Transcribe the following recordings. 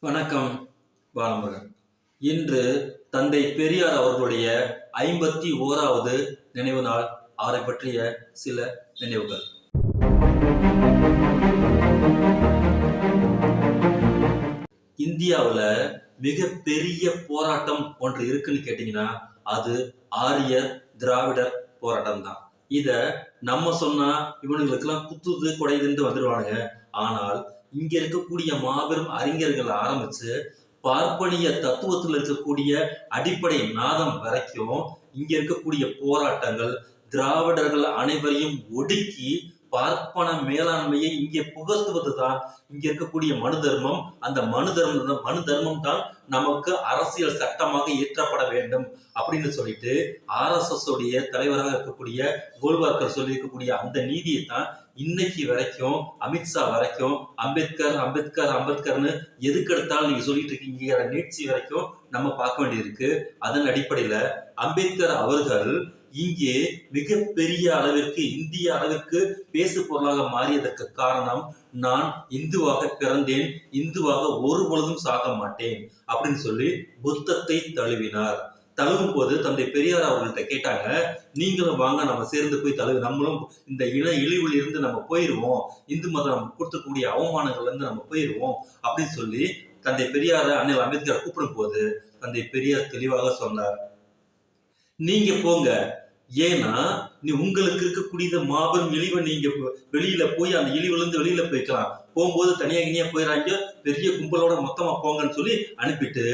வணக்கம் பாலமுருகன். இன்று தந்தை பெரியார் அவர்களுடைய 51வது நினைவு நாள். அவரை பற்றிய சில நினைவுகள். இந்தியாவில் மிகப்பெரிய போராட்டம் ஒன்று இருக்குன்னு கேட்டீங்கன்னா அது ஆரியர் திராவிடர் போராட்டம் தான். இத நம்ம சொன்னா இவனுங்களுக்கெல்லாம் குத்துது குடையுதுன்னு வந்துடுவானுங்க. ஆனால் இங்க இருக்கக்கூடிய மாபெரும் அறிஞர்கள் ஆரம்பிச்சு பார்ப்பனிய தத்துவத்தில் இருக்கக்கூடிய அடிப்படை நாதம் வரைக்கும் இங்க இருக்கக்கூடிய போராட்டங்கள் திராவிடர்கள் அனைவரையும் ஒடுக்கி பார்ப்பன மேலாண்மையை இங்கே புகழ்த்துவதுதான் இங்க இருக்கக்கூடிய மனு தர்மம். அந்த மனு தர்மம் தான் நமக்கு அரசியல் சட்டமாக இயற்றப்பட வேண்டும் அப்படின்னு சொல்லிட்டு RSS உடைய தலைவராக இருக்கக்கூடிய கோல்வார்கர் சொல்லி இருக்கக்கூடிய அந்த நீதியை தான் இன்னைக்கு வரைக்கும் அமித்ஷா வரைக்கும் அம்பேத்கர் அம்பேத்கர் அம்பேத்கர்னு எதுக்கு எடுத்தாலும் நீங்க சொல்லிட்டு இருக்கீங்க நீட்சி வரைக்கும் நம்ம பார்க்க வேண்டியிருக்கு. அதன் அடிப்படையில அம்பேத்கர் அவர்கள் இங்கே மிகப்பெரிய அளவிற்கு இந்திய அளவிற்கு பேசு பொருளாக மாறியதற்கு காரணம், நான் இந்துவாக பிறந்தேன், இந்துவாக ஒரு பொழுதும் சாக மாட்டேன் அப்படின்னு சொல்லி புத்தத்தை தழுவினார். தழுவும் போது தந்தை பெரியார் அவர்கள்ட்ட கேட்டாங்க, நீங்களும் வாங்க நம்ம சேர்ந்து போய் நம்மளும் இந்த இன இழிவில் இருந்து நம்ம போயிடுவோம், இந்து மதம் நம்ம கொடுத்தக்கூடிய அவமானங்கள்ல இருந்து நம்ம போயிடுவோம் அப்படின்னு சொல்லி தந்தை பெரியார அண்ணல் அம்பேத்கர் கூப்பிடும் போது தந்தை பெரியார் தெளிவாக சொன்னார், நீங்க போங்க, ஏன்னா நீ உங்களுக்கு இருக்கக்கூடிய மாபெரும் இழிவை நீங்க வெளியில போய் அந்த இழிவுல இருந்து வெளியில போய்க்கலாம், போகும்போது தனியா போயிடறாங்க, பெரிய கும்பலோட மொத்தமா போங்கன்னு சொல்லி அனுப்பிட்டு,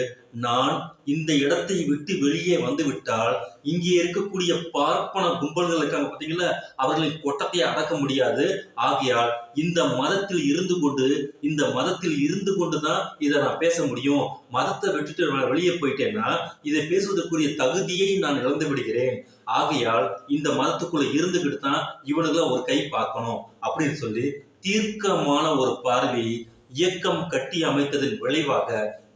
நான் இந்த இடத்தை விட்டு வெளியே வந்து விட்டால் இங்கே இருக்கக்கூடிய பார்ப்பன கும்பல்கள் இருக்காங்க பார்த்தீங்களா, அவர்களின் கொட்டத்தை அடக்க முடியாது. ஆகையால் இந்த மதத்தில் இருந்து கொண்டுதான் இதை நான் பேச முடியும். மதத்தை விட்டுட்டு வெளியே போயிட்டேன்னா இதை பேசுவதற்குரிய தகுதியை நான் இழந்து விடுகிறேன். ஆகையால் இந்த மதத்துக்குள்ள இருந்துகிட்டு தான் இவனுக்குலாம் ஒரு கை பார்க்கணும் அப்படின்னு சொல்லி தீர்க்கமான ஒரு பார்வை இயக்கம் கட்டி அமைத்ததன் விளைவாக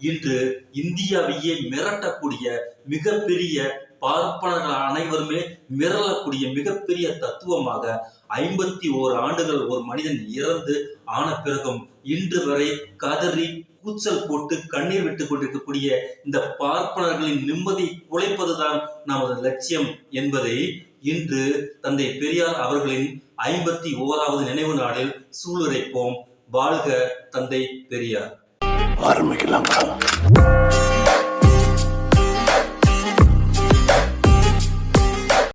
இன்று இந்தியாவையே மிரட்டக்கூடிய மிகப்பெரிய பார்ப்பனர்கள் அனைவருமே மிரளக்கூடிய மிகப்பெரிய தத்துவமாக 51 ஆண்டுகள் ஒரு மனிதன் இறந்து ஆன பிறகும் இன்று வரை கதறி கூச்சல் போட்டு கண்ணீர் விட்டுக் கொண்டிருக்கக்கூடிய இந்த பார்ப்பனர்களின் நிம்மதி குலைப்பதுதான் நமது லட்சியம் என்பதை இன்று தந்தை பெரியார் அவர்களின் 51வது நினைவு நாளில் சூளுரைப்போம். வாழ்க தந்தை பெரியார். ஆரம்பிக்கலாம்.